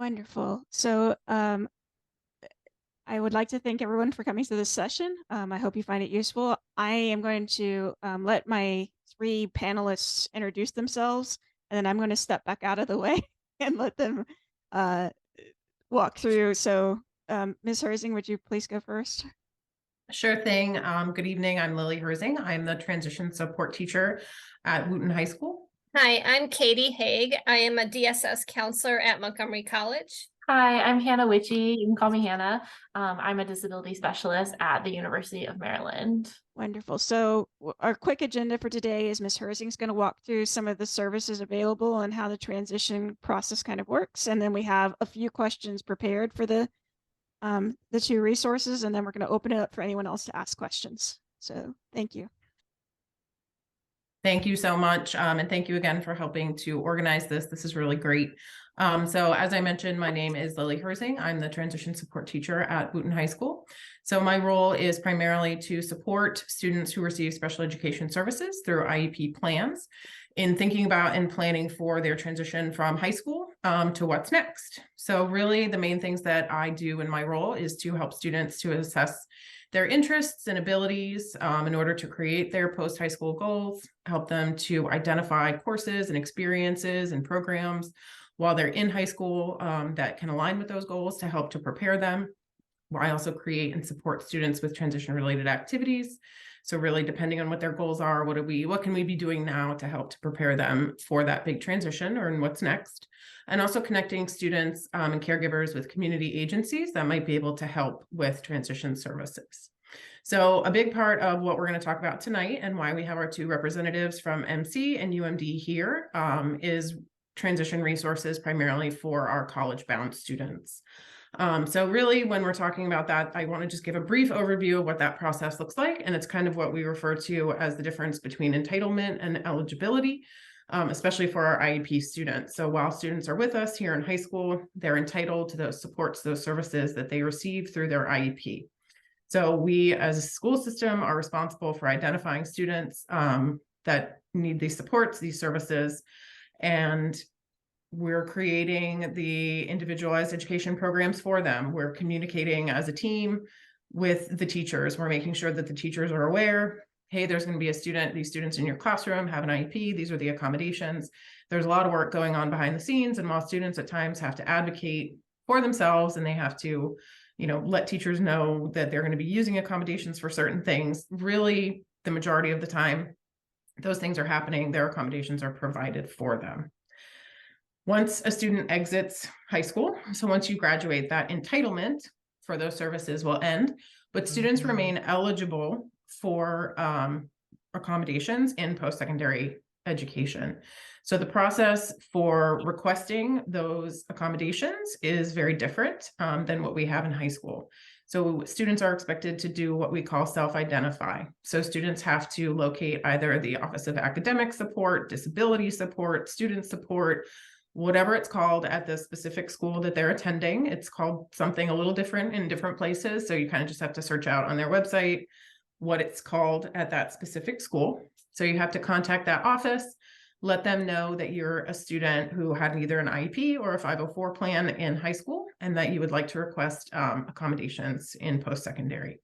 Wonderful. So I would like to thank everyone for coming to this session. I hope you find it useful. I am going to let my three panelists introduce themselves, and then I'm going to step back out of the way and let them uh, walk through. So, Ms. Herzing, would you please go first? Sure thing. Good evening. I'm Lily Herzing. I'm the transition support teacher at Wooten High School. Hi, I'm Katie Haig. I am a DSS counselor at Montgomery College. Hi, I'm Hannah Witchy. You can call me Hannah. I'm a disability specialist at the University of Maryland. Wonderful. So our quick agenda for today is Ms. Herzing's going to walk through some of the services available and how the transition process kind of works. And then we have a few questions prepared for the two resources, and then we're going to open it up for anyone else to ask questions. So thank you. Thank you so much. And thank you again for helping to organize this. This is really great. So as I mentioned, my name is Lily Herzing. I'm the transition support teacher at Wooten High School. So my role is primarily to support students who receive special education services through IEP plans in thinking about and planning for their transition from high school to what's next. So really the main things that I do in my role is to help students to assess their interests and abilities in order to create their post-high school goals, help them to identify courses and experiences and programs while they're in high school that can align with those goals to help to prepare them. I also create and support students with transition-related activities. So really depending on what their goals are, what can we be doing now to help to prepare them for that big transition or in what's next? And also connecting students and caregivers with community agencies that might be able to help with transition services. So a big part of what we're going to talk about tonight and why we have our two representatives from MC and UMD here is transition resources primarily for our college-bound students. So really, when we're talking about that, I want to just give a brief overview of what that process looks like. And it's kind of what we refer to as the difference between entitlement and eligibility, especially for our IEP students. So while students are with us here in high school, they're entitled to those supports, those services that they receive through their IEP. So we as a school system are responsible for identifying students that need these supports, these services, and we're creating the individualized education programs for them. We're communicating as a team with the teachers. We're making sure that the teachers are aware, hey, there's going to be these students in your classroom have an IEP. These are the accommodations. There's a lot of work going on behind the scenes, and while students at times have to advocate for themselves and they have to, let teachers know that they're going to be using accommodations for certain things, really the majority of the time, those things are happening. Their accommodations are provided for them. Once a student exits high school, so once you graduate, that entitlement for those services will end, but students remain eligible for accommodations in post-secondary education. So the process for requesting those accommodations is very different than what we have in high school. So students are expected to do what we call self-identify. So students have to locate either the Office of Academic Support, Disability Support, Student Support, whatever it's called at the specific school that they're attending. It's called something a little different in different places. So you kind of just have to search out on their website what it's called at that specific school. So you have to contact that office, let them know that you're a student who had either an IEP or a 504 plan in high school and that you would like to request accommodations in post-secondary.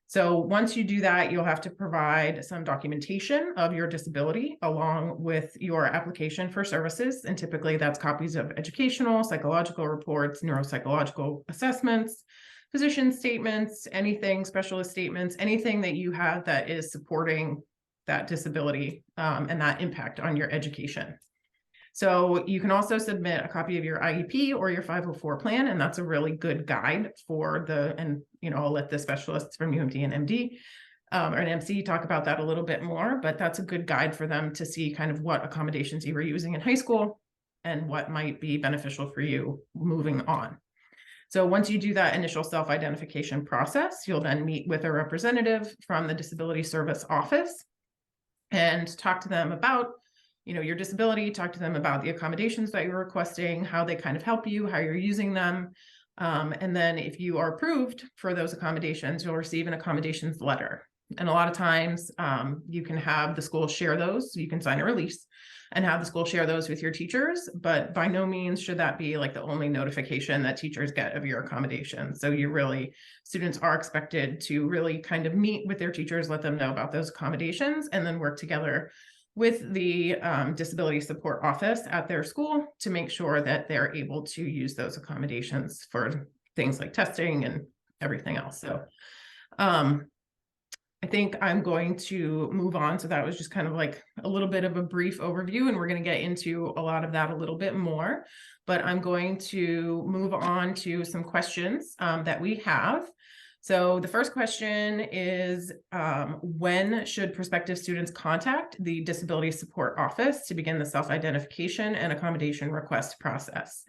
So once you do that, you'll have to provide some documentation of your disability along with your application for services. And typically that's copies of educational, psychological reports, neuropsychological assessments, physician statements, anything, specialist statements, anything that you have that is supporting that disability and that impact on your education. So you can also submit a copy of your IEP or your 504 plan, and that's a really good guide for I'll let the specialists from UMD and MD or an MC talk about that a little bit more, but that's a good guide for them to see kind of what accommodations you were using in high school and what might be beneficial for you moving on. So once you do that initial self-identification process, you'll then meet with a representative from the Disability Service Office and talk to them about your disability, talk to them about the accommodations that you're requesting, how they kind of help you, how you're using them. And then if you are approved for those accommodations, you'll receive an accommodations letter. And a lot of times you can have the school share those, so you can sign a release. and have the school share those with your teachers, but by no means should that be like the only notification that teachers get of your accommodation. So students are expected to really kind of meet with their teachers, let them know about those accommodations, and then work together with the disability support office at their school to make sure that they're able to use those accommodations for things like testing and everything else. So I think I'm going to move on. So that was just kind of like a little bit of a brief overview, and we're going to get into a lot of that a little bit more, but I'm going to move on to some questions that we have. So the first question is, when should prospective students contact the Disability Support Office to begin the self-identification and accommodation request process?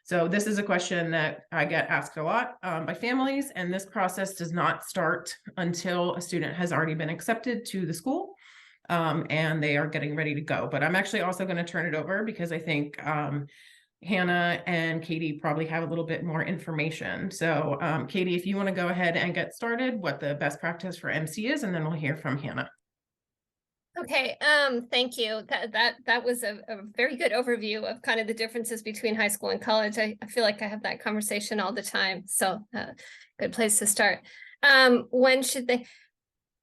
So this is a question that I get asked a lot by families, and this process does not start until a student has already been accepted to the school and they are getting ready to go. But I'm actually also going to turn it over because I think Hannah and Katie probably have a little bit more information. So Katie, if you want to go ahead and get started, what the best practice for MC is, and then we'll hear from Hannah. Okay, thank you. That was a very good overview of kind of the differences between high school and college. I feel like I have that conversation all the time. So good place to start. When should they?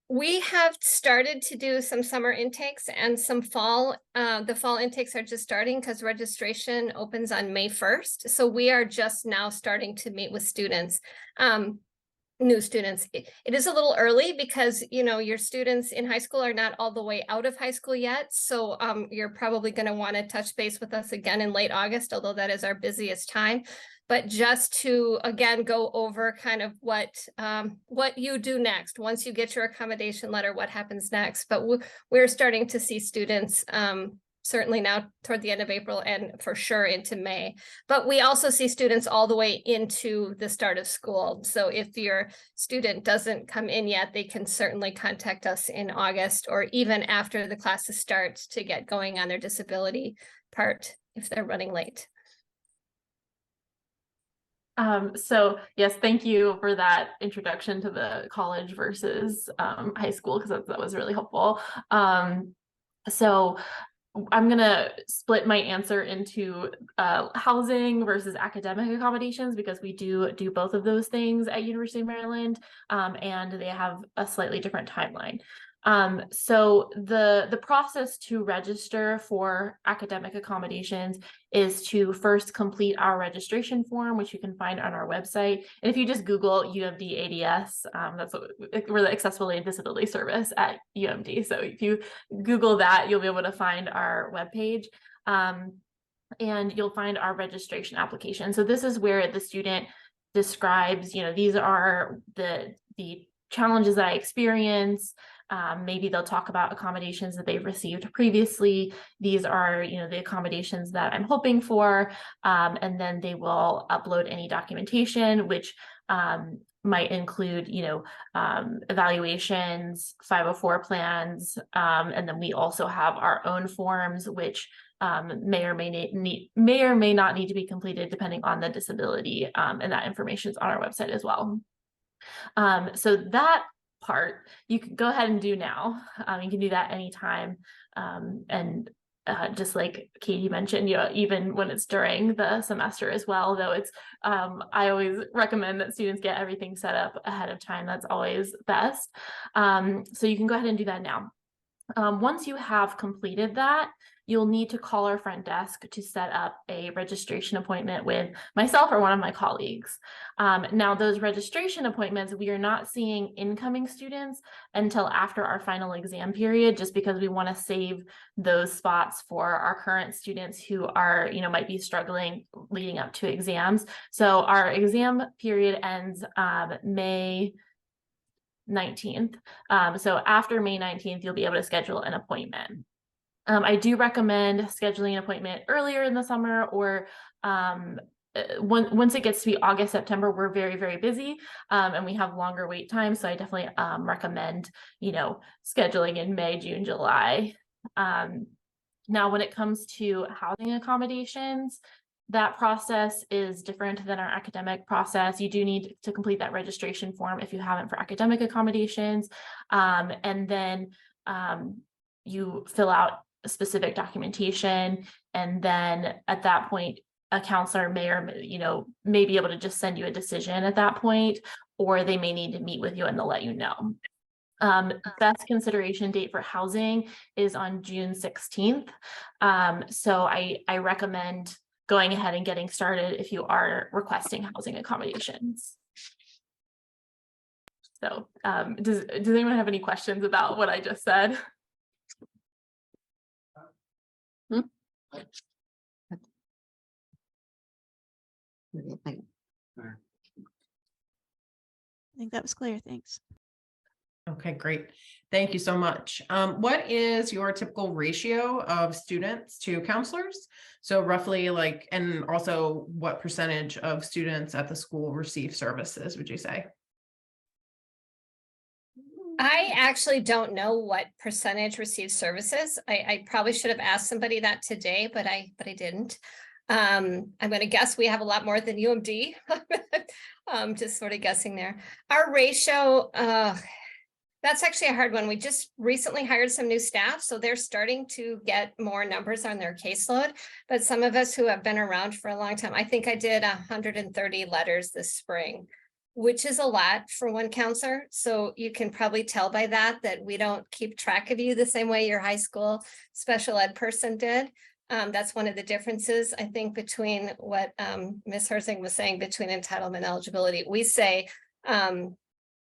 We have started to do some summer intakes and some fall. The fall intakes are just starting because registration opens on May 1st. So we are just now starting to meet with students. New students. It is a little early because, you know, your students in high school are not all the way out of high school yet. So you're probably going to want to touch base with us again in late August, although that is our busiest time. But just to, again, go over kind of what you do next. Once you get your accommodation letter, what happens next. But we're starting to see students certainly now toward the end of April and for sure into May. But we also see students all the way into the start of school. So if your student doesn't come in yet, they can certainly contact us in August or even after the classes start to get going on their disability part if they're running late. So yes, thank you for that introduction to the college versus high school, because that was really helpful. So I'm gonna split my answer into housing versus academic accommodations, because we do both of those things at University of Maryland, and they have a slightly different timeline. So the process to register for academic accommodations is to first complete our registration form, which you can find on our website. And if you just Google UMD ADS, that's what we're the Accessibility and Disability Service at UMD. So if you Google that, you'll be able to find our webpage. And you'll find our registration application. So this is where the student describes, you know, these are the challenges that I experience. Maybe they'll talk about accommodations that they've received previously. These are, you know, the accommodations that I'm hoping for. And then they will upload any documentation, which might include, you know, evaluations, 504 plans. And then we also have our own forms, which may or may not need to be completed depending on the disability. And that information is on our website as well. So that part you can go ahead and do now. You can do that anytime. And just like Katie mentioned, you know, even when it's during the semester as well, though it's, I always recommend that students get everything set up ahead of time. That's always best. So you can go ahead and do that now. Once you have completed that, you'll need to call our front desk to set up a registration appointment with myself or one of my colleagues. Now, those registration appointments, we are not seeing incoming students until after our final exam period, just because we want to save those spots for our current students who are, you know, might be struggling leading up to exams. So our exam period ends May 19th. So after May 19th, you'll be able to schedule an appointment. I do recommend scheduling an appointment earlier in the summer, or once it gets to be August, September, we're very, very busy, and we have longer wait times. So I definitely recommend, you know, scheduling in May, June, July. Now, when it comes to housing accommodations, that process is different than our academic process. You do need to complete that registration form if you haven't for academic accommodations. And then you fill out specific documentation. And then at that point, a counselor may or may be able to just send you a decision at that point, or they may need to meet with you and they'll let you know. Best consideration date for housing is on June 16th. So I recommend going ahead and getting started if you are requesting housing accommodations. So does anyone have any questions about what I just said? I think that was clear. Thanks. Okay, great. Thank you so much. What is your typical ratio of students to counselors? So roughly and also what percentage of students at the school receive services, would you say? I actually don't know what percentage receives services. I probably should have asked somebody that today, but I didn't. I'm going to guess we have a lot more than UMD. Just sort of guessing there. Our ratio, that's actually a hard one. We just recently hired some new staff, so they're starting to get more numbers on their caseload. But some of us who have been around for a long time, I think I did 130 letters this spring, which is a lot for one counselor. So you can probably tell by that we don't keep track of you the same way your high school special ed person did. That's one of the differences, I think, between what Ms. Herzing was saying between entitlement and eligibility. We say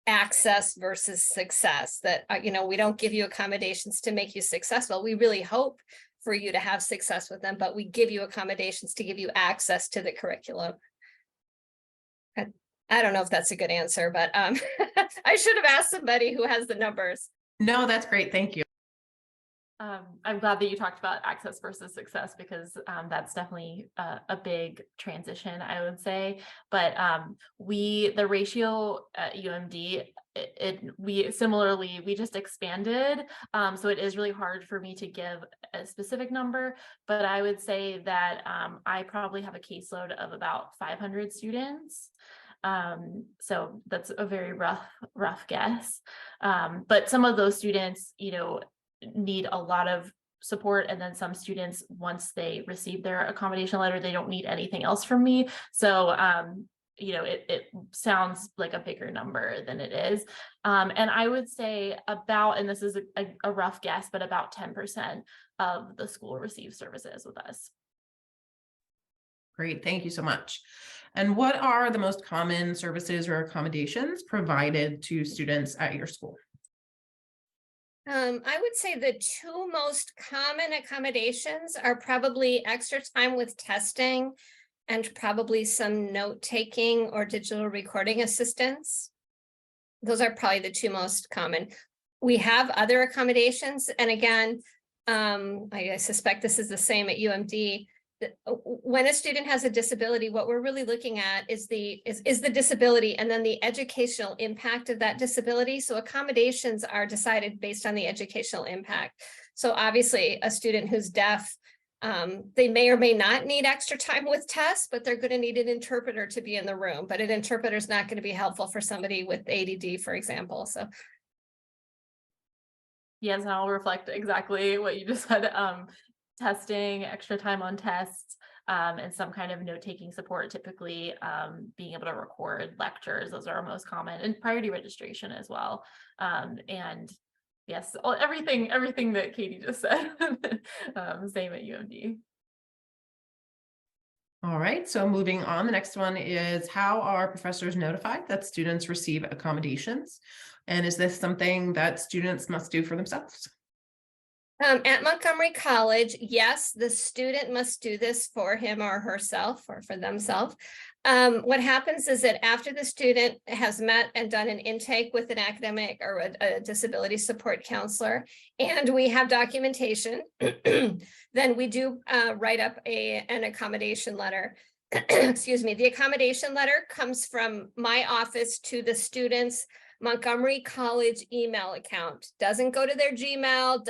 access versus success, that, we don't give you accommodations to make you successful. We really hope for you to have success with them, but we give you accommodations to give you access to the curriculum. I don't know if that's a good answer, but I should have asked somebody who has the numbers. No, that's great. Thank you. I'm glad that you talked about access versus success, because that's definitely a big transition, I would say. But the ratio at UMD, we just expanded. So it is really hard for me to give a specific number, but I would say that I probably have a caseload of about 500 students. So that's a very rough guess. But some of those students, need a lot of support, and then some students, once they receive their accommodation letter, they don't need anything else from me. So it sounds like a bigger number than it is. And I would say about, and this is a rough guess, but about 10% of the school receives services with us. Great, thank you so much. And what are the most common services or accommodations provided to students at your school? I would say the two most common accommodations are probably extra time with testing and probably some note-taking or digital recording assistance. Those are probably the two most common. We have other accommodations, and again, I suspect this is the same at UMD. When a student has a disability, what we're really looking at is the disability and then the educational impact of that disability. So accommodations are decided based on the educational impact. So obviously a student who's deaf, they may or may not need extra time with tests, but they're going to need an interpreter to be in the room. But an interpreter is not going to be helpful for somebody with ADD, for example. So yes, and I'll reflect exactly what you just said. Testing, extra time on tests, and some kind of note-taking support, typically being able to record lectures. Those are our most common, and priority registration as well. And yes, everything that Katie just said, same at UMD. All right, so moving on, the next one is, how are professors notified that students receive accommodations? And is this something that students must do for themselves? At Montgomery College, yes, the student must do this for him or herself or for themselves. What happens is that after the student has met and done an intake with an academic or a disability support counselor, and we have documentation, then we do write up an accommodation letter. Excuse me, the accommodation letter comes from my office to the student's Montgomery College email account. Doesn't go to their Gmail,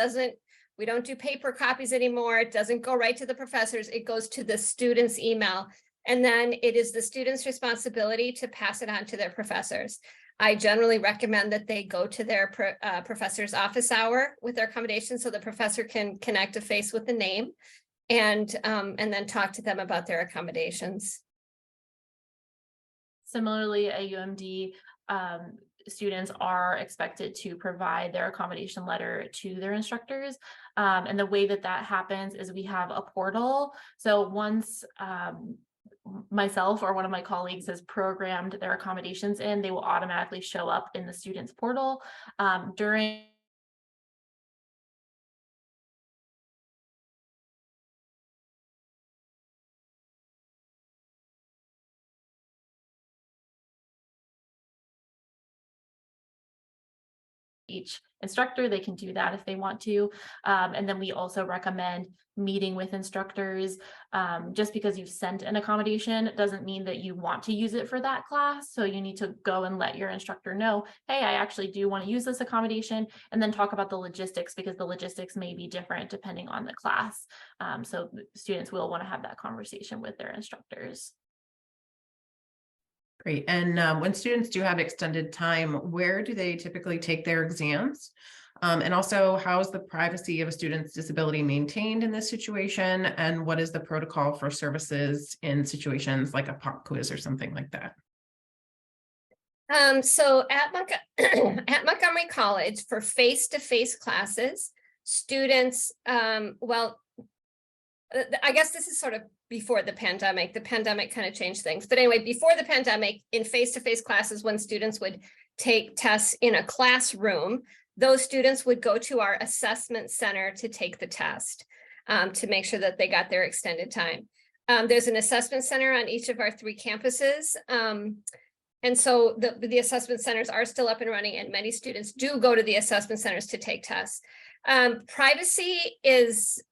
we don't do paper copies anymore. It doesn't go right to the professors. It goes to the student's email. And then it is the student's responsibility to pass it on to their professors. I generally recommend that they go to their professor's office hour with their accommodation so the professor can connect a face with the name and then talk to them about their accommodations. Similarly, at UMD, students are expected to provide their accommodation letter to their instructors. And the way that that happens is we have a portal. So once myself or one of my colleagues has programmed their accommodations in, they will automatically show up in the student's portal. During each instructor, they can do that if they want to. And then we also recommend meeting with instructors. Just because you've sent an accommodation doesn't mean that you want to use it for that class. So you need to go and let your instructor know, hey, I actually do want to use this accommodation, and then talk about the logistics, because the logistics may be different depending on the class. So students will want to have that conversation with their instructors. Great. And when students do have extended time, where do they typically take their exams? And also, how is the privacy of a student's disability maintained in this situation? And what is the protocol for services in situations like a pop quiz or something like that? So at Montgomery College, for face-to-face classes, students, well, I guess this is sort of before the pandemic. The pandemic kind of changed things. But anyway, before the pandemic, in face-to-face classes, when students would take tests in a classroom, those students would go to our assessment center to take the test, to make sure that they got their extended time. There's an assessment center on each of our 3 campuses. And so the assessment centers are still up and running, and many students do go to the assessment centers to take tests. Privacy is...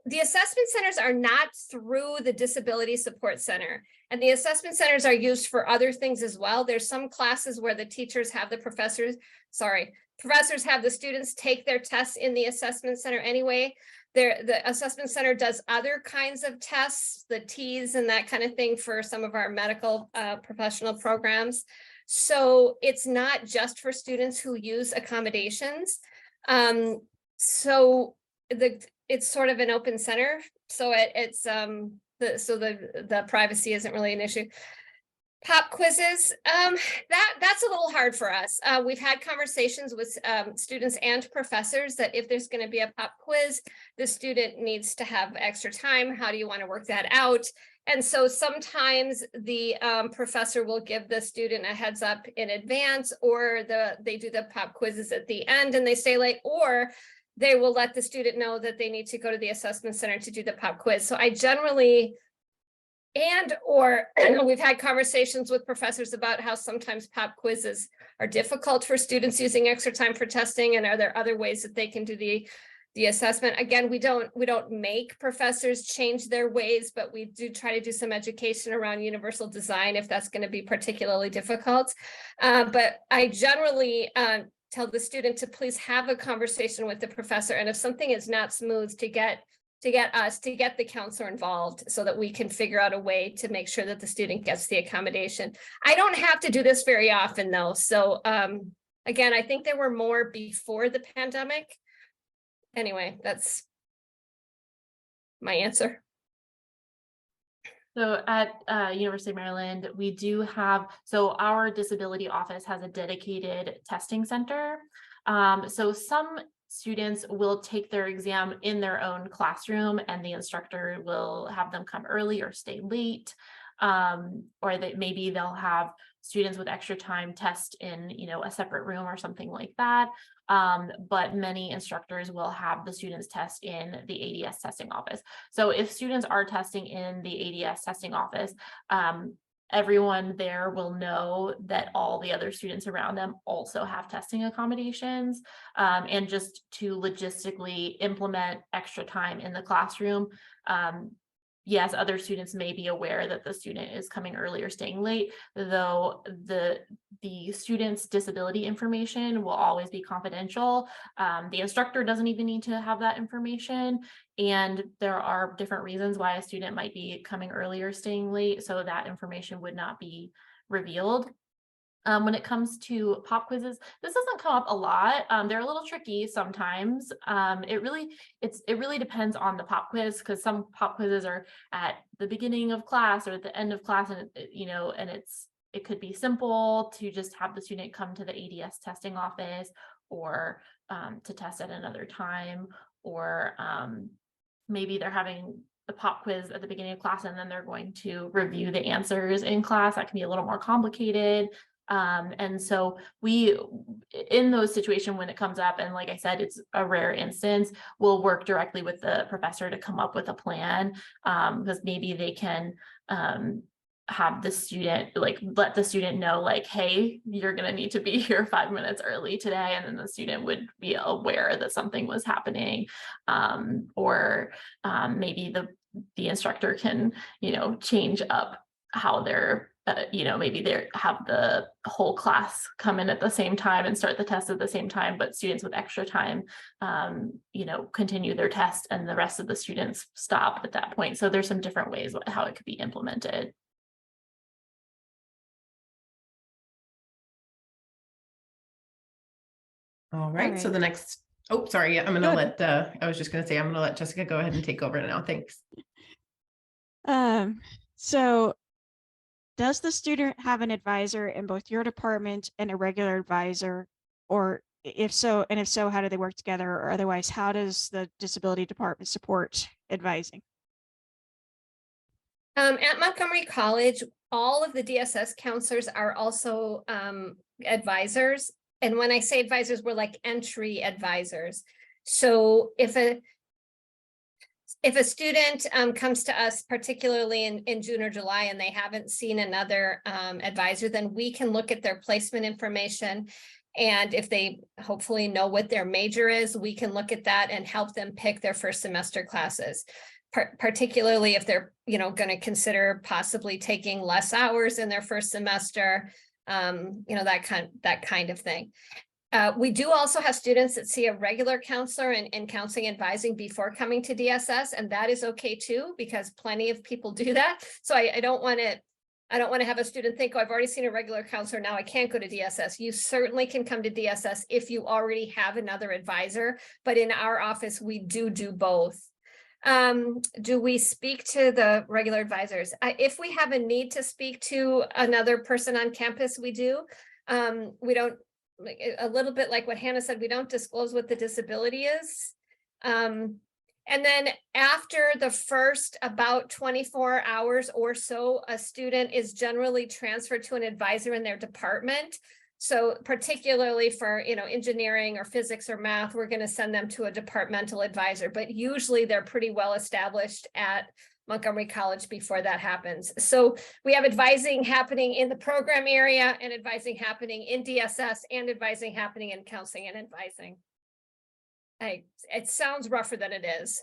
The assessment centers are not through the Disability Support Center, and the assessment centers are used for other things as well. There's some classes where the teachers have the professors have the students take their tests in the assessment center anyway. The assessment center does other kinds of tests, the T's and that kind of thing, for some of our medical professional programs. So it's not just for students who use accommodations. So it's sort of an open center, so the privacy isn't really an issue. Pop quizzes, that's a little hard for us. We've had conversations with students and professors that if there's going to be a pop quiz, the student needs to have extra time. How do you want to work that out? And so sometimes the professor will give the student a heads up in advance, or they do the pop quizzes at the end and they stay late, or they will let the student know that they need to go to the assessment center to do the pop quiz. So I generally, we've had conversations with professors about how sometimes pop quizzes are difficult for students using extra time for testing, and are there other ways that they can do the assessment? Again, we don't make professors change their ways, but we do try to do some education around universal design if that's going to be particularly difficult. But I generally tell the student to please have a conversation with the professor, and if something is not smooth, to get the counselor involved so that we can figure out a way to make sure that the student gets the accommodation. I don't have to do this very often though. So again, I think there were more before the pandemic. Anyway, that's my answer. So at University of Maryland, we do have, so our disability office has a dedicated testing center. So some students will take their exam in their own classroom, and the instructor will have them come early or stay late. Or that maybe they'll have students with extra time test in, a separate room or something like that. But many instructors will have the students test in the ADS testing office. So if students are testing in the ADS testing office, everyone there will know that all the other students around them also have testing accommodations. And just to logistically implement extra time in the classroom, yes, other students may be aware that the student is coming early or staying late, though the student's disability information will always be confidential. The instructor doesn't even need to have that information, and there are different reasons why a student might be coming early or staying late, so that information would not be revealed. When it comes to pop quizzes, this doesn't come up a lot. They're a little tricky sometimes. It really depends on the pop quiz, because some pop quizzes are at the beginning of class or at the end of class, and it could be simple to just have the student come to the ADS testing office, or to test at another time, or maybe they're having the pop quiz at the beginning of class and then they're going to review the answers in class. That can be a little more complicated. And so in those situations when it comes up, and like I said, it's a rare instance, we'll work directly with the professor to come up with a plan, because maybe they can have the student, like, let the student know, like, hey, you're going to need to be here 5 minutes early today. And then the student would be aware that something was happening. Or maybe the instructor can, change up how they're, maybe they have the whole class come in at the same time and start the test at the same time, but students with extra time, continue their test and the rest of the students stop at that point. So there's some different ways how it could be implemented. All right. So right. the next, oh, sorry. Yeah, I'm going to let, I was just going to say, I'm going to let Jessica go ahead and take over now. Thanks. So does the student have an advisor in both your department and a regular advisor? Or if so, how do they work together? Or otherwise, how does the disability department support advising? At Montgomery College, all of the DSS counselors are also advisors. And when I say advisors, we're like entry advisors. So if a student comes to us, particularly in June or July, and they haven't seen another advisor, then we can look at their placement information. And if they hopefully know what their major is, we can look at that and help them pick their first semester classes. Particularly if they're, going to consider possibly taking less hours in their first semester, that kind of thing. We do also have students that see a regular counselor in counseling and advising before coming to DSS, and that is okay too, because plenty of people do that. So I don't want to have a student think, oh, I've already seen a regular counselor, now I can't go to DSS. You certainly can come to DSS if you already have another advisor, but in our office, we do both. Do we speak to the regular advisors? If we have a need to speak to another person on campus, we do. We don't, like, a little bit like what Hannah said, we don't disclose what the disability is. And then after the first about 24 hours or so, a student is generally transferred to an advisor in their department. So particularly for, engineering or physics or math, we're going to send them to a departmental advisor, but usually they're pretty well established at Montgomery College before that happens. So we have advising happening in the program area and advising happening in DSS and advising happening in counseling and advising. It sounds rougher than it is.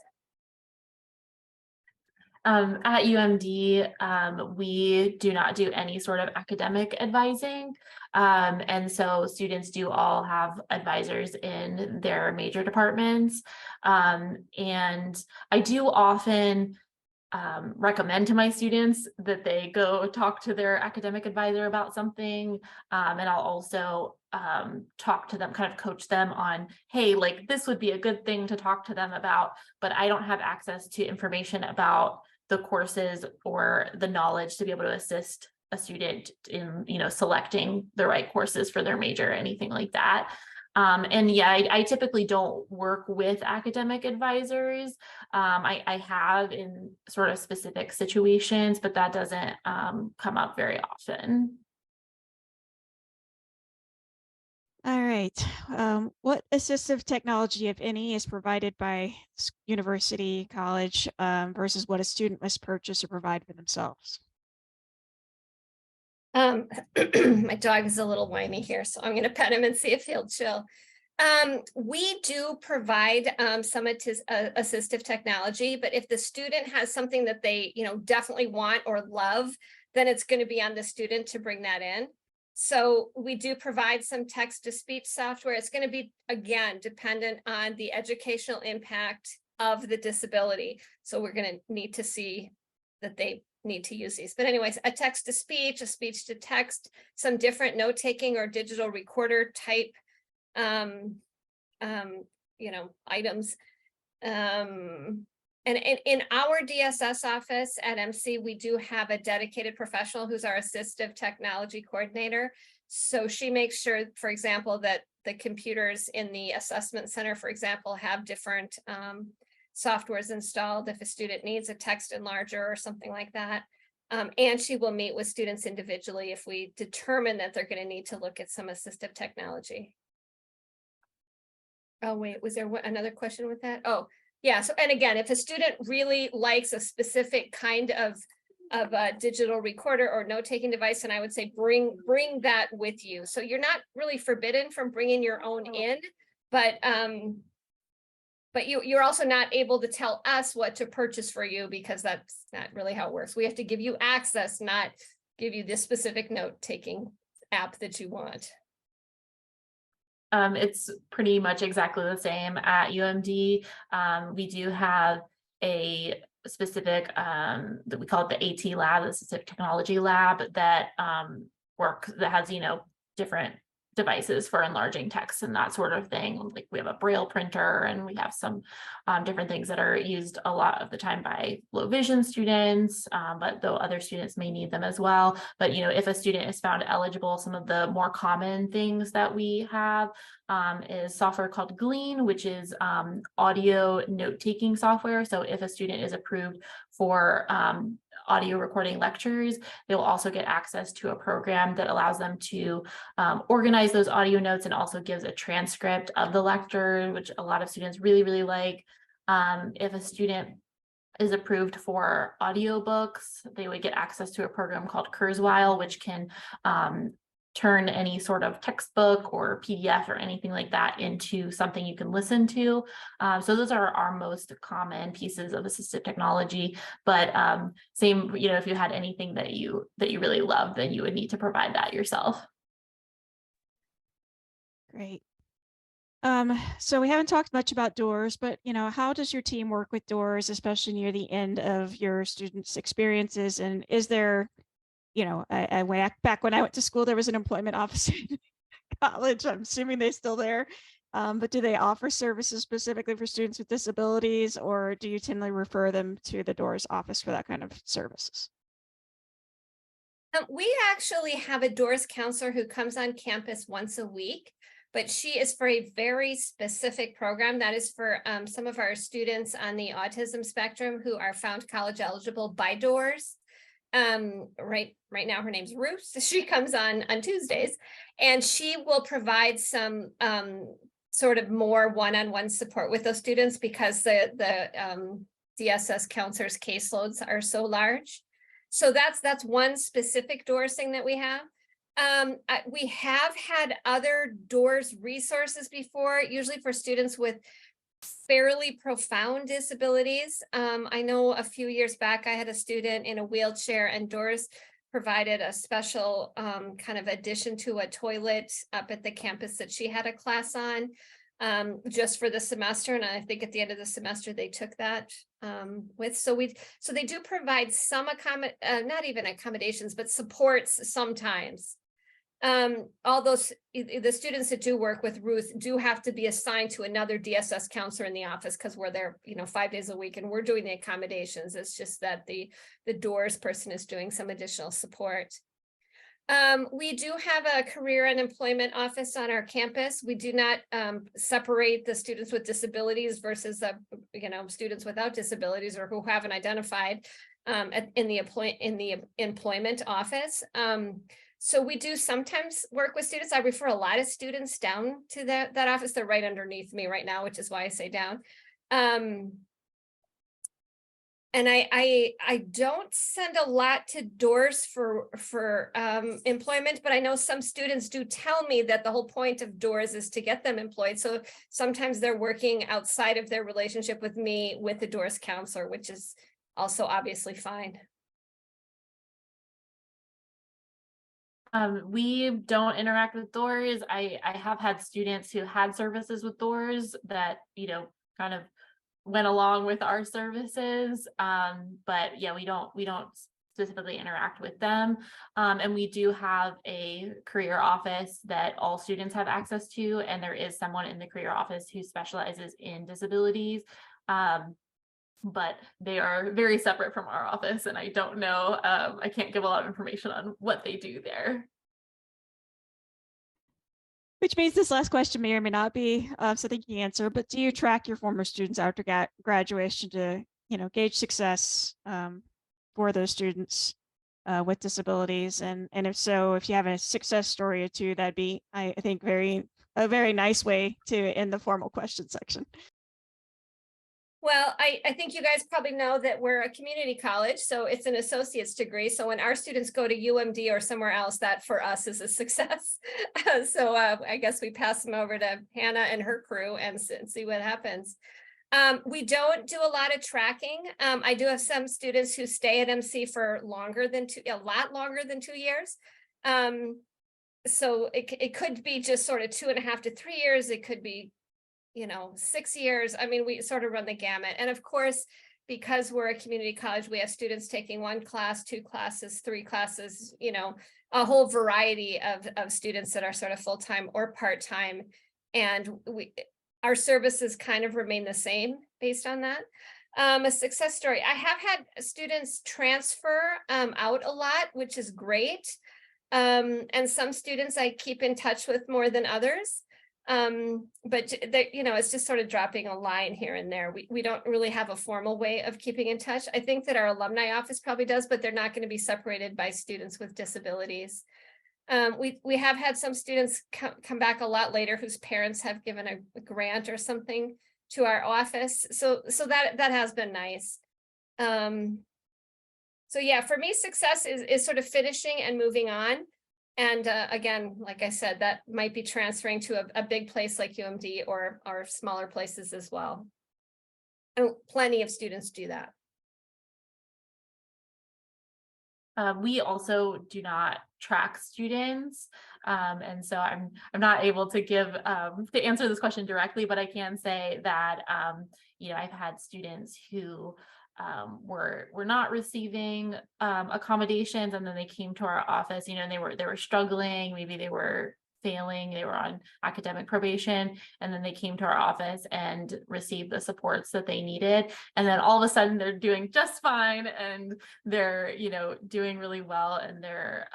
At UMD, we do not do any sort of academic advising. And so students do all have advisors in their major departments. And I do often recommend to my students that they go talk to their academic advisor about something. And I'll also talk to them, kind of coach them on, hey, like, this would be a good thing to talk to them about, but I don't have access to information about the courses or the knowledge to be able to assist a student in, selecting the right courses for their major or anything like that. And yeah, I typically don't work with academic advisors. I have in sort of specific situations, but that doesn't come up very often. All right. What assistive technology, if any, is provided by university, college, versus what a student must purchase or provide for themselves? My dog is a little whiny here, so I'm going to pet him and see if he'll chill. We do provide some assistive technology, but if the student has something that they, definitely want or love, then it's going to be on the student to bring that in. So we do provide some text-to-speech software. It's going to be, again, dependent on the educational impact of the disability. So we're going to need to see that they need to use these. But anyways, a text to speech, a speech to text, some different note taking or digital recorder type items. And in our DSS office at MC, we do have a dedicated professional who's our assistive technology coordinator. So she makes sure, for example, that the computers in the assessment center, for example, have different softwares installed if a student needs a text enlarger or something like that. And she will meet with students individually if we determine that they're going to need to look at some assistive technology. Oh, wait, was there another question with that? Oh, yeah. So, and again, if a student really likes a specific kind of a digital recorder or note-taking device, and I would say bring that with you. So you're not really forbidden from bringing your own in, but you're also not able to tell us what to purchase for you, because that's not really how it works. We have to give you access, not give you this specific note-taking app that you want. It's pretty much exactly the same at UMD. We do have a specific that we call it the AT lab, the specific technology lab, that that has, different devices for enlarging text and that sort of thing. Like we have a Braille printer, and we have some different things that are used a lot of the time by low vision students, but though other students may need them as well. But if a student is found eligible, some of the more common things that we have is software called Glean, which is audio note-taking software. So if a student is approved for audio recording lectures, they will also get access to a program that allows them to organize those audio notes, and also gives a transcript of the lecture, which a lot of students really, really like. If a student is approved for audiobooks, they would get access to a program called Kurzweil, which can turn any sort of textbook or PDF or anything like that into something you can listen to. So those are our most common pieces of assistive technology. But same, if you had anything that you really love, then you would need to provide that yourself. Great. So we haven't talked much about doors, but how does your team work with doors, especially near the end of your students' experiences? And is there, I went back when I went to school, there was an employment officer in college. I'm assuming they're still there. But do they offer services specifically for students with disabilities, or do you tend to refer them to the doors office for that kind of services? We actually have a doors counselor who comes on campus once a week, but she is for a very specific program that is for some of our students on the autism spectrum who are found college eligible by doors. Right now her name's Ruth. She comes on Tuesdays, and she will provide some sort of more one-on-one support with those students, because the DSS counselors' caseloads are so large. So that's one specific doors thing that we have. We have had other doors resources before, usually for students with fairly profound disabilities. I know a few years back, I had a student in a wheelchair, and doors provided a special kind of addition to a toilet up at the campus that she had a class on just for the semester. And I think at the end of the semester, they took that with. So they do provide some not even accommodations, but supports sometimes. All those, the students that do work with Ruth do have to be assigned to another DSS counselor in the office, because we're there, 5 days a week, and we're doing the accommodations. It's just that the doors person is doing some additional support. We do have a career and employment office on our campus. We do not separate the students with disabilities versus students without disabilities or who haven't identified in the employment office. So we do sometimes work with students. I refer a lot of students down to that office. They're right underneath me right now, which is why I say down. And I don't send a lot to doors for employment, but I know some students do tell me that the whole point of doors is to get them employed. So sometimes they're working outside of their relationship with me with the doors counselor, which is also obviously fine. We don't interact with doors. I have had students who had services with doors that, kind of went along with our services. But yeah, we don't specifically interact with them. And we do have a career office that all students have access to, and there is someone in the career office who specializes in disabilities. But they are very separate from our office, and I don't know, I can't give a lot of information on what they do there. Which means this last question may or may not be something you can answer, but do you track your former students after graduation to, gauge success for those students with disabilities? And if so, if you have a success story or two, that'd be, I think, a very nice way to end the formal question section. Well, I think you guys probably know that we're a community college, so it's an associate's degree. So when our students go to UMD or somewhere else, that for us is a success. So I guess we pass them over to Hannah and her crew and see what happens. We don't do a lot of tracking. I do have some students who stay at MC for a lot longer than 2 years. So it could be just sort of 2.5 to 3 years. It could be 6 years. I mean, we sort of run the gamut. And of course, because we're a community college, we have students taking 1 class, 2 classes, 3 classes, a whole variety of students that are sort of full-time or part-time. And our services kind of remain the same based on that. A success story. I have had students transfer out a lot, which is great. And some students I keep in touch with more than others. But it's just sort of dropping a line here and there. We don't really have a formal way of keeping in touch. I think that our alumni office probably does, but they're not going to be separated by students with disabilities. We have had some students come back a lot later whose parents have given a grant or something to our office. So that has been nice. So yeah, for me, success is sort of finishing and moving on. And again, like I said, that might be transferring to a big place like UMD or smaller places as well. And plenty of students do that. We also do not track students. And so I'm not able to to answer this question directly, but I can say that, I've had students who were not receiving accommodations, and then they came to our office, and they were struggling, maybe they were failing, they were on academic probation, and then they came to our office and received the supports that they needed, and then all of a sudden they're doing just fine, and they're doing really well, and they're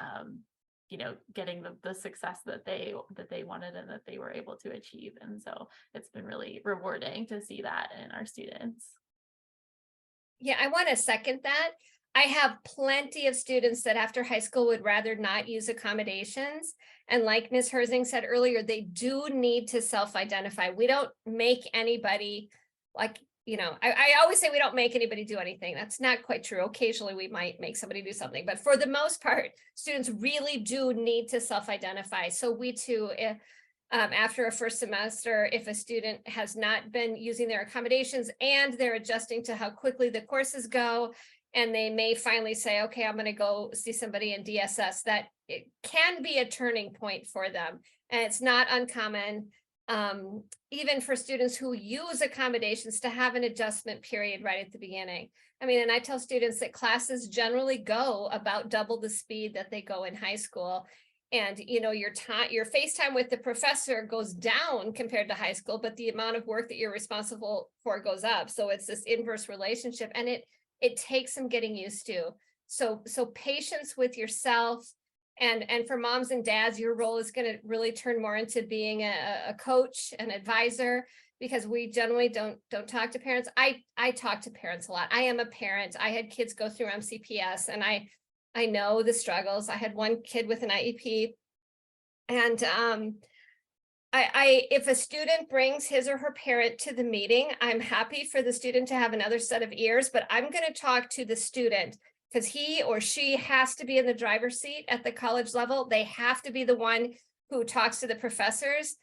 getting the success that they wanted and that they were able to achieve. And so it's been really rewarding to see that in our students. Yeah, I want to second that. I have plenty of students that after high school would rather not use accommodations. And like Ms. Herzing said earlier, they do need to self-identify. We don't make anybody I always say we don't make anybody do anything. That's not quite true. Occasionally we might make somebody do something, but for the most part, students really do need to self-identify. So we too, after a first semester, if a student has not been using their accommodations and they're adjusting to how quickly the courses go, and they may finally say, okay, I'm going to go see somebody in DSS, that it can be a turning point for them. And it's not uncommon, even for students who use accommodations, to have an adjustment period right at the beginning. I mean, and I tell students that classes generally go about double the speed that they go in high school. And your face time with the professor goes down compared to high school, but the amount of work that you're responsible for goes up. So it's this inverse relationship, and it takes some getting used to. So patience with yourself, and for moms and dads, your role is going to really turn more into being a coach, an advisor, because we generally don't talk to parents. I talk to parents a lot. I am a parent. I had kids go through MCPS, and I know the struggles. I had one kid with an IEP, and if a student brings his or her parent to the meeting, I'm happy for the student to have another set of ears, but I'm going to talk to the student, because he or she has to be in the driver's seat at the college level. They have to be the one who talks to the professors.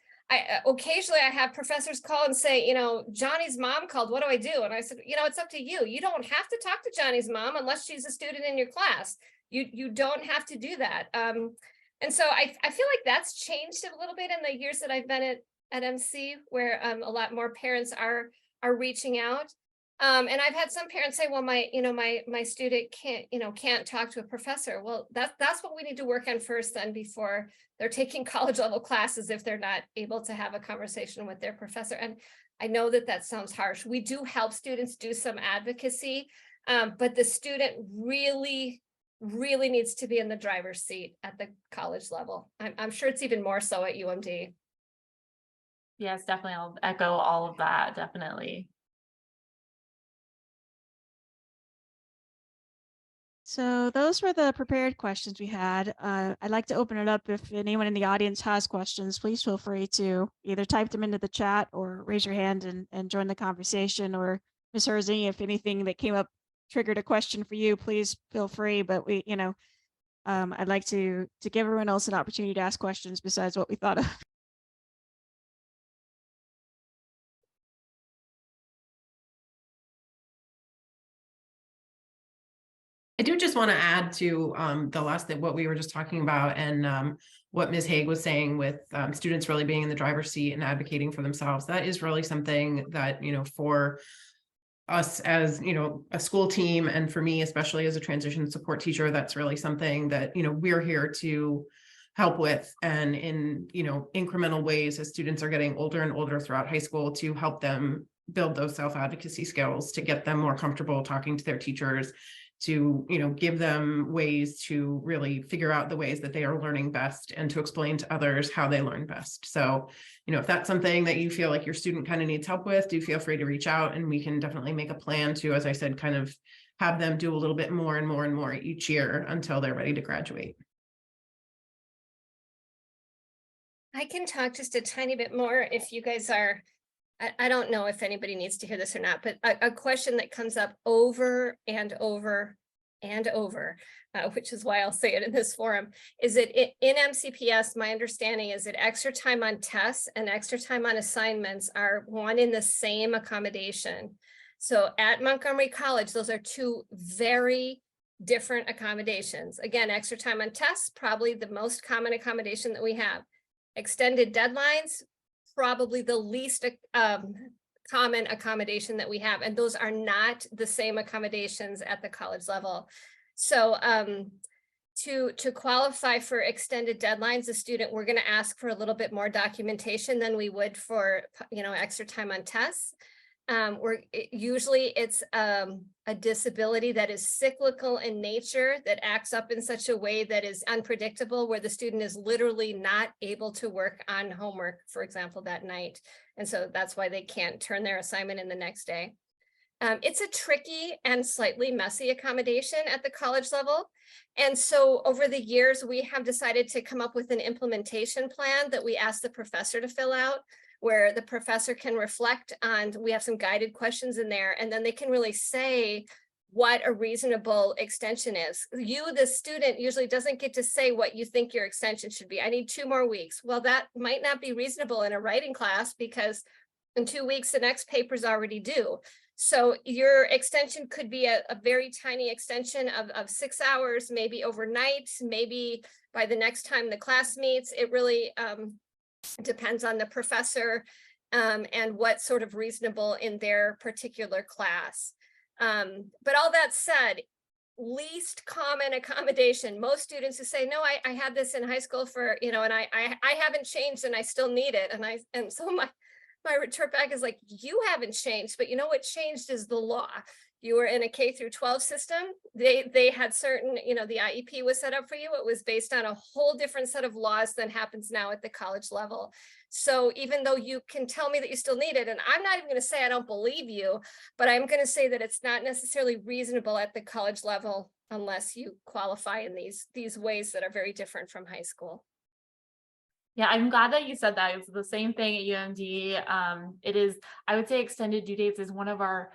Occasionally I have professors call and say, Johnny's mom called, what do I do? And I said, it's up to you. You don't have to talk to Johnny's mom unless she's a student in your class. You don't have to do that. And so I feel like that's changed a little bit in the years that I've been at MC, where a lot more parents are are reaching out. And I've had some parents say, well, my student can't talk to a professor. Well, that's what we need to work on first then before they're taking college level classes, if they're not able to have a conversation with their professor. And I know that sounds harsh. We do help students do some advocacy, but the student really needs to be in the driver's seat at the college level. I'm sure it's even more so at UMD. Yes, definitely. I'll echo all of that. Definitely. So those were the prepared questions we had. I'd like to open it up. If anyone in the audience has questions, please feel free to either type them into the chat or raise your hand and join the conversation. Or Ms. Herzing, if anything that came up triggered a question for you, please feel free. But I'd like to give everyone else an opportunity to ask questions besides what we thought of. I do just want to add to the last that what we were just talking about, and what Ms. Haig was saying with students really being in the driver's seat and advocating for themselves. That is really something that, for us as, a school team, and for me, especially as a transition support teacher, that's really something that, we're here to help with, and in, incremental ways as students are getting older and older throughout high school, to help them build those self-advocacy skills, to get them more comfortable talking to their teachers, to give them ways to really figure out the ways that they are learning best, and to explain to others how they learn best. So if that's something that you feel like your student kind of needs help with, do feel free to reach out, and we can definitely make a plan to, as I said, kind of have them do a little bit more and more and more each year until they're ready to graduate. I can talk just a tiny bit more if you guys are. I don't know if anybody needs to hear this or not, but a question that comes up over and over and over, which is why I'll say it in this forum, is that in MCPS, my understanding is that extra time on tests and extra time on assignments are one in the same accommodation. So at Montgomery College, those are two very different accommodations. Again, extra time on tests, probably the most common accommodation that we have. Extended deadlines, probably the least common accommodation that we have, and those are not the same accommodations at the college level. So to qualify for extended deadlines, we're going to ask for a little bit more documentation than we would for extra time on tests. Usually it's a disability that is cyclical in nature, that acts up in such a way that is unpredictable, where the student is literally not able to work on homework, for example, that night. And so that's why they can't turn their assignment in the next day. It's a tricky and slightly messy accommodation at the college level. And so over the years, we have decided to come up with an implementation plan that we ask the professor to fill out, where the professor can reflect on, we have some guided questions in there, and then they can really say what a reasonable extension is. You, the student, usually doesn't get to say what you think your extension should be. I need 2 more weeks. Well, that might not be reasonable in a writing class, because in 2 weeks, the next paper's already due. So your extension could be a very tiny extension of 6 hours, maybe overnight, maybe by the next time the class meets. It really depends on the professor and what's sort of reasonable in their particular class. But all that said, least common accommodation, most students who say, no, I had this in high school for, and I haven't changed and I still need it. And so my retort back is like, you haven't changed, but what changed is the law. You were in a K through 12 system. They had certain, the IEP was set up for you. It was based on a whole different set of laws than happens now at the college level. So even though you can tell me that you still need it, and I'm not even going to say I don't believe you, but I'm going to say that it's not necessarily reasonable at the college level unless you qualify in these ways that are very different from high school. Yeah, I'm glad that you said that. It's the same thing at UMD. It is, I would say extended due dates is one of our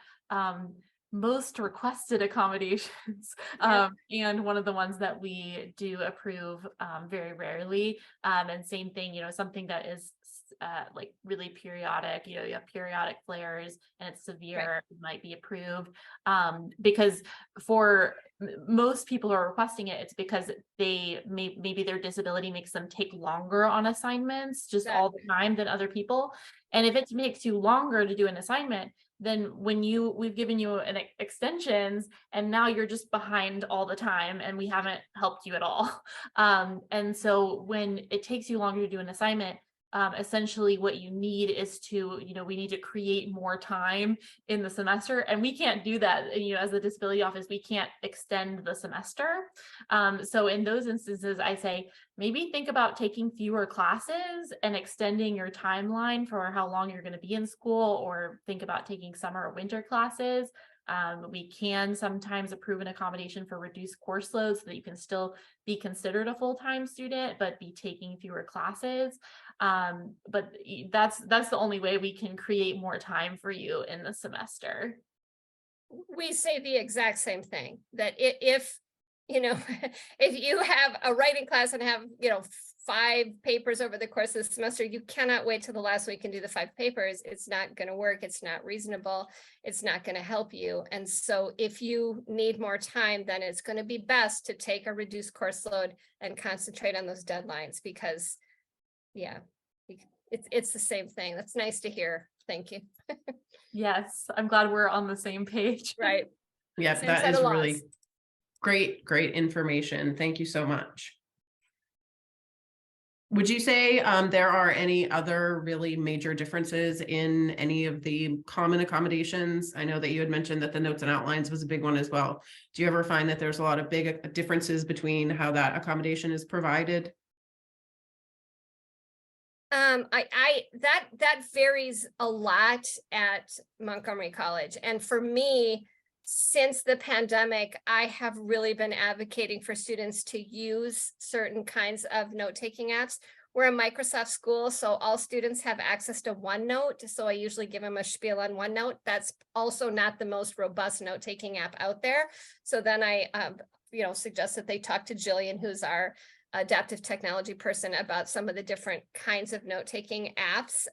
most requested accommodations, and one of the ones that we do approve very rarely. And same thing, something that is like really periodic, you have periodic flares and it's severe, It might be approved. Because for most people who are requesting it, it's because maybe their disability makes them take longer on assignments just all the time than other people. And if it makes you longer to do an assignment, then when we've given you an extensions and now you're just behind all the time and we haven't helped you at all. And so when it takes you longer to do an assignment, essentially what you need is to, we need to create more time in the semester, and we can't do that. As the disability office, we can't extend the semester. So in those instances, I say, maybe think about taking fewer classes and extending your timeline for how long you're going to be in school, or think about taking summer or winter classes. We can sometimes approve an accommodation for reduced course load so that you can still be considered a full-time student, but be taking fewer classes. But that's the only way we can create more time for you in the semester. We say the exact same thing, that if if you have a writing class and have 5 papers over the course of the semester, you cannot wait till the last week and do the 5 papers. It's not going to work. It's not reasonable. It's not going to help you. And so if you need more time, then it's going to be best to take a reduced course load and concentrate on those deadlines, because it's the same thing. That's nice to hear. Thank you. Yes, I'm glad we're on the same page. Right. Yeah, Same that set is of really laws. great information. Thank you so much. Would you say there are any other really major differences in any of the common accommodations? I know that you had mentioned that the notes and outlines was a big one as well. Do you ever find that there's a lot of big differences between how that accommodation is provided? That varies a lot at Montgomery College. And for me, since the pandemic, I have really been advocating for students to use certain kinds of note-taking apps. We're a Microsoft school, so all students have access to OneNote. So I usually give them a spiel on OneNote. That's also not the most robust note-taking app out there. So then I, suggest that they talk to Jillian, who's our adaptive technology person, about some of the different kinds of note-taking apps.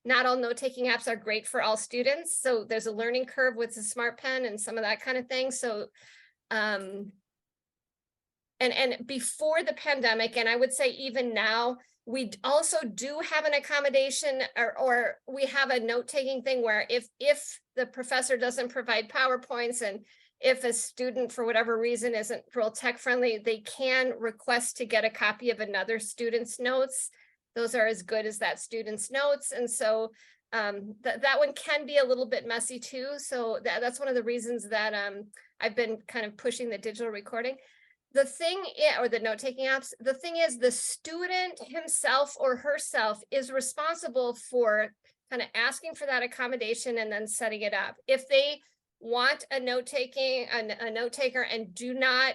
Not all note-taking apps are great for all students. So there's a learning curve with the Smart Pen and some of that kind of thing. So, and before the pandemic, and I would say even now, we also do have an accommodation, or we have a note-taking thing where if the professor doesn't provide PowerPoints, and if a student for whatever reason isn't real tech friendly, they can request to get a copy of another student's notes. Those are as good as that student's notes. And so that one can be a little bit messy too. So that's one of the reasons that I've been kind of pushing the digital recording. The thing, or the note-taking apps, the thing is, the student himself or herself is responsible for kind of asking for that accommodation and then setting it up. If they want a note taker and do not,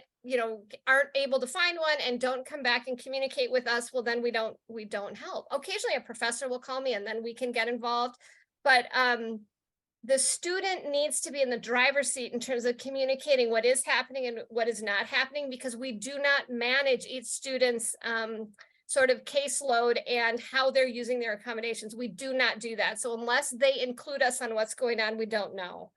aren't able to find one and don't come back and communicate with us, well, then we don't help. Occasionally a professor will call me and then we can get involved. But the student needs to be in the driver's seat in terms of communicating what is happening and what is not happening, because we do not manage each student's sort of caseload and how they're using their accommodations. We do not do that. So unless they include us on what's going on, we don't know.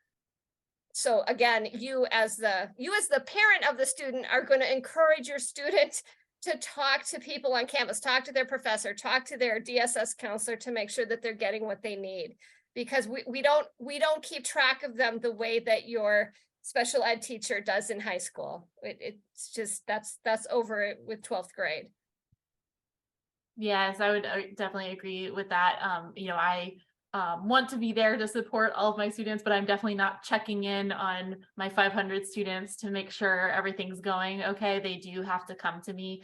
So again, you as the parent of the student are going to encourage your student to talk to people on campus, talk to their professor, talk to their DSS counselor to make sure that they're getting what they need. Because we don't keep track of them the way that your special ed teacher does in high school. It's just that's over with 12th grade. Yes, I would definitely agree with that. I want to be there to support all of my students, but I'm definitely not checking in on my 500 students to make sure everything's going okay. They do have to come to me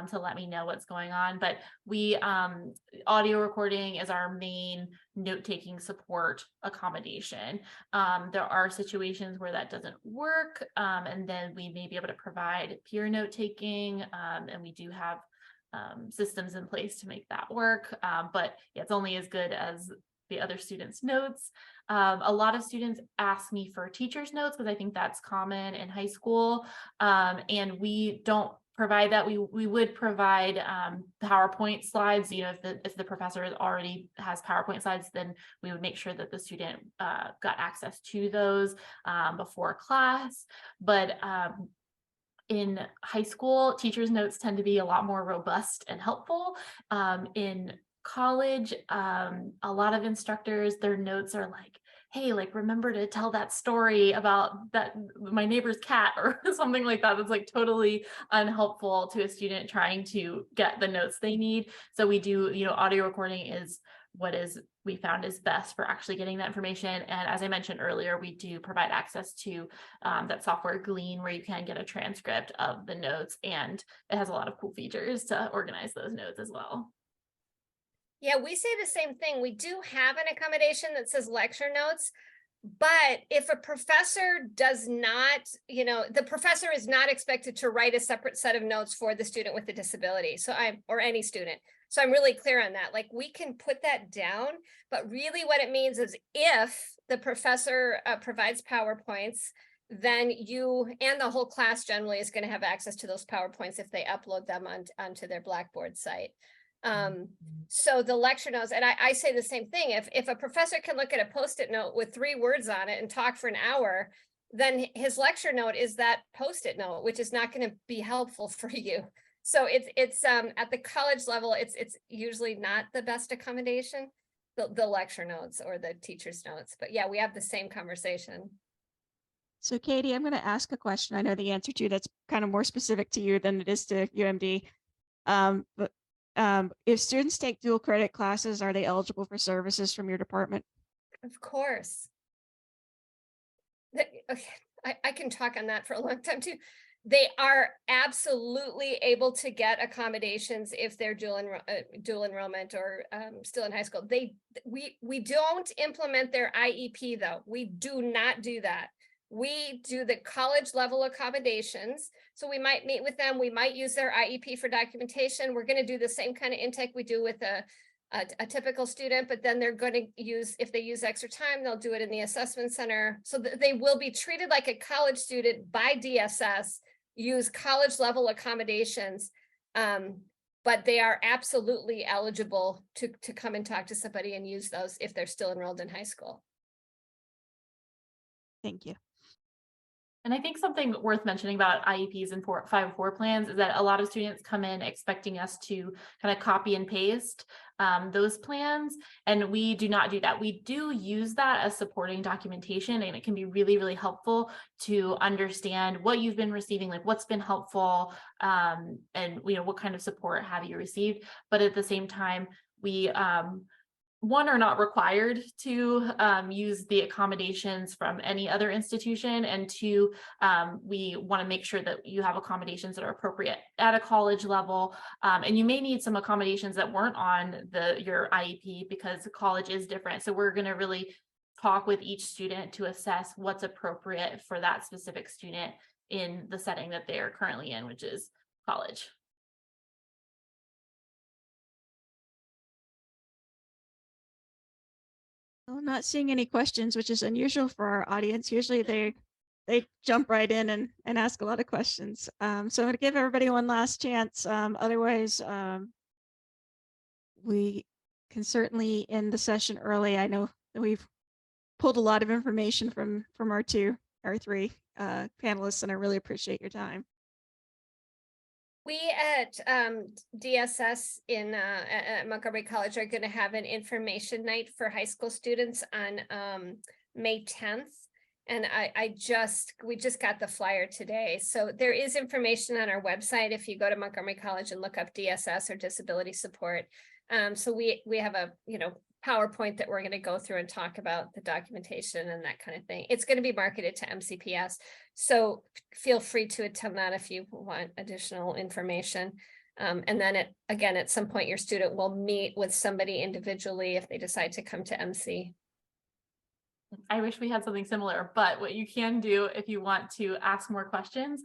to let me know what's going on. But we audio recording is our main note-taking support accommodation. There are situations where that doesn't work, and then we may be able to provide peer note-taking, and we do have systems in place to make that work. But yeah, it's only as good as the other students' notes. A lot of students ask me for teachers' notes because I think that's common in high school, and we don't provide that. We would provide PowerPoint slides. If the professor already has PowerPoint slides, then we would make sure that the student got access to those before class. But in high school, teachers' notes tend to be a lot more robust and helpful. In college, a lot of instructors, their notes are like hey, like, remember to tell that story about that my neighbor's cat or something like that. That's like totally unhelpful to a student trying to get the notes they need. So we do, audio recording is what we found is best for actually getting that information. And as I mentioned earlier, we do provide access to that software Glean, where you can get a transcript of the notes, and it has a lot of cool features to organize those notes as well. Yeah, we say the same thing. We do have an accommodation that says lecture notes, but if a professor does not, the professor is not expected to write a separate set of notes for the student with a disability. Or any student. So I'm really clear on that. Like, we can put that down, but really what it means is if the professor provides PowerPoints, then you and the whole class generally is going to have access to those PowerPoints if they upload them onto their Blackboard site. So the lecture notes, and I say the same thing, if a professor can look at a Post-it note with 3 words on it and talk for an hour, then his lecture note is that Post-it note, which is not going to be helpful for you. So it's at the college level, it's usually not the best accommodation, the lecture notes or the teacher's notes. But yeah, we have the same conversation. So Katie, I'm going to ask a question I know the answer to that's kind of more specific to you than it is to UMD. But if students take dual credit classes, are they eligible for services from your department? Of course. Okay, I can talk on that for a long time too. They are absolutely able to get accommodations if they're dual enrollment or still in high school. We don't implement their IEP though. We do not do that. We do the college level accommodations. So we might meet with them. We might use their IEP for documentation. We're going to do the same kind of intake we do with a typical student, but then they're going to use, if they use extra time, they'll do it in the assessment center. So they will be treated like a college student by DSS, use college level accommodations, but they are absolutely eligible to come and talk to somebody and use those if they're still enrolled in high school. Thank you. And I think something worth mentioning about IEPs and 504 plans is that a lot of students come in expecting us to kind of copy and paste those plans, and we do not do that. We do use that as supporting documentation, and it can be really, really helpful to understand what you've been receiving, like what's been helpful, and what kind of support have you received. But at the same time, we one, are not required to use the accommodations from any other institution, and 2, we want to make sure that you have accommodations that are appropriate at a college level, and you may need some accommodations that weren't on your IEP because college is different. So we're going to really talk with each student to assess what's appropriate for that specific student in the setting that they are currently in, which is college. I'm not seeing any questions, which is unusual for our audience. Usually they jump right in and ask a lot of questions. So I'm going to give everybody one last chance. Otherwise, we can certainly end the session early. I know that we've pulled a lot of information from our 3 panelists, and I really appreciate your time. We at DSS at Montgomery College are going to have an information night for high school students on May 10th. And we just got the flyer today. So there is information on our website if you go to Montgomery College and look up DSS or disability support. So we have a PowerPoint that we're going to go through and talk about the documentation and that kind of thing. It's going to be marketed to MCPS. So feel free to attend that if you want additional information. And then again, at some point, your student will meet with somebody individually if they decide to come to MC. I wish we had something similar, but what you can do if you want to ask more questions,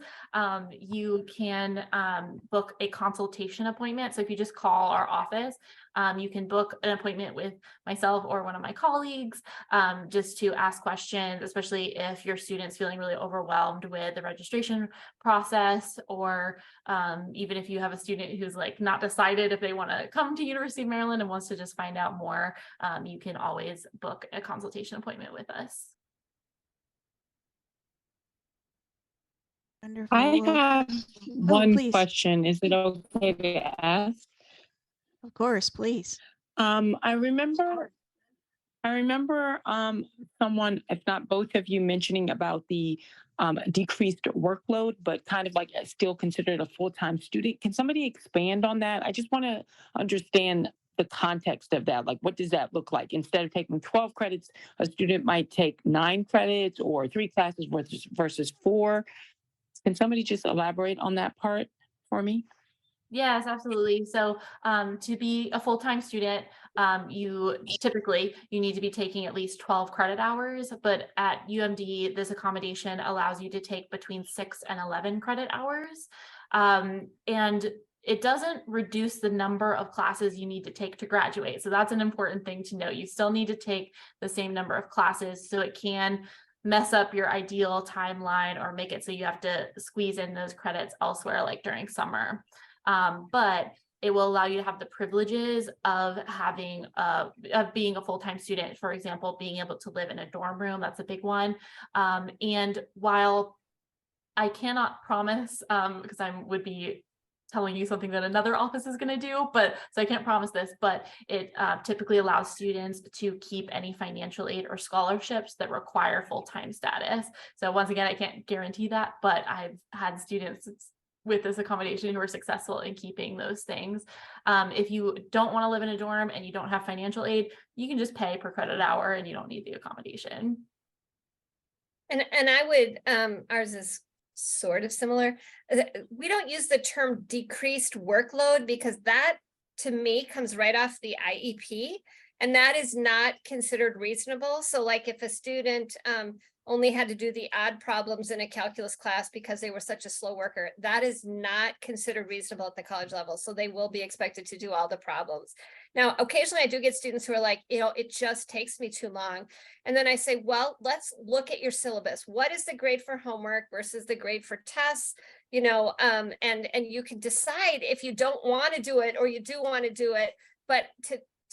you can book a consultation appointment. So if you just call our office, you can book an appointment with myself or one of my colleagues just to ask questions, especially if your student's feeling really overwhelmed with the registration process, or even if you have a student who's like not decided if they want to come to University of Maryland and wants to just find out more, you can always book a consultation appointment with us. Wonderful. I have one please. question. Is it okay to ask? Of course, please. I remember I remember someone, if not both of you, mentioning about the decreased workload, but kind of like still considered a full-time student. Can somebody expand on that? I just want to understand the context of that. Like, what does that look like? Instead of taking 12 credits, a student might take 9 credits or 3 classes versus 4. Can somebody just elaborate on that part for me? Yes, absolutely. So to be a full-time student, you need to be taking at least 12 credit hours, but at UMD, this accommodation allows you to take between 6 and 11 credit hours. And it doesn't reduce the number of classes you need to take to graduate. So that's an important thing to note. You still need to take the same number of classes, so it can mess up your ideal timeline or make it so you have to squeeze in those credits elsewhere, like during summer. But it will allow you to have the privileges of having of being a full-time student. For example, being able to live in a dorm room, that's a big one. And while I cannot promise, because I would be telling you something that another office is going to do, but so I can't promise this, but it typically allows students to keep any financial aid or scholarships that require full-time status. So once again, I can't guarantee that, but I've had students with this accommodation who are successful in keeping those things. If you don't want to live in a dorm and you don't have financial aid, you can just pay per credit hour and you don't need the accommodation. And I would, ours is sort of similar. We don't use the term decreased workload because that to me comes right off the IEP, and that is not considered reasonable. So like if a student only had to do the odd problems in a calculus class because they were such a slow worker, that is not considered reasonable at the college level. So they will be expected to do all the problems. Now, occasionally I do get students who are like, it just takes me too long. And then I say, well, let's look at your syllabus. What is the grade for homework versus the grade for tests? And you can decide if you don't want to do it or you do want to do it, but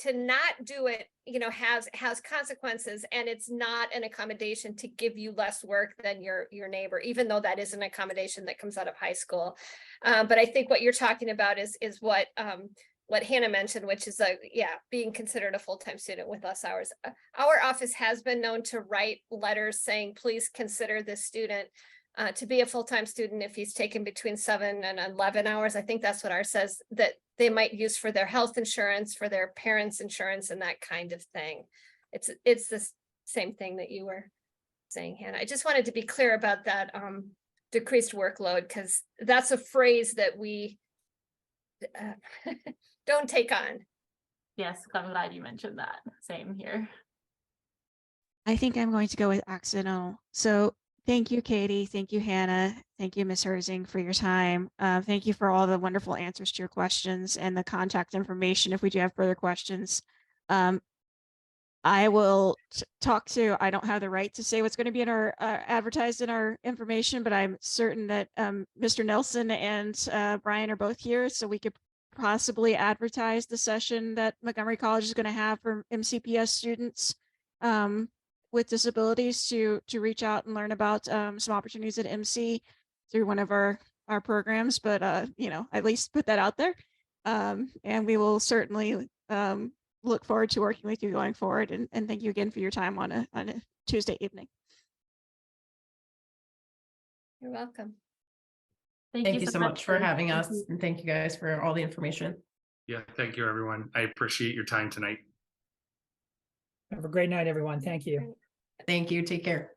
to not do it, has consequences, and it's not an accommodation to give you less work than your neighbor, even though that is an accommodation that comes out of high school. But I think what you're talking about is what Hannah mentioned, which is being considered a full-time student with less hours. Our office has been known to write letters saying, please consider this student to be a full-time student if he's taken between 7 and 11 hours. I think that's what ours says, that they might use for their health insurance, for their parents' insurance, and that kind of thing. It's the same thing that you were saying, Hannah. I just wanted to be clear about that decreased workload, because that's a phrase that we don't take on. Yes, I'm glad you mentioned that. Same here. I think I'm going to go with accidental. So thank you, Katie. Thank you, Hannah. Thank you, Ms. Herzing, for your time. Thank you for all the wonderful answers to your questions and the contact information if we do have further questions. I will talk to, I don't have the right to say what's going to be in our advertised in our information, but I'm certain that Mr. Nelson and Brian are both here, so we could possibly advertise the session that Montgomery College is going to have for MCPS students with disabilities to reach out and learn about some opportunities at MC through one of our programs, but at least put that out there. And we will certainly look forward to working with you going forward. And thank you again for your time on a Tuesday evening. You're welcome. Thank you so much for having us, and thank you guys for all the information. Yeah, thank you, everyone. I appreciate your time tonight. Have a great night, everyone. Thank you. Thank you. Take care.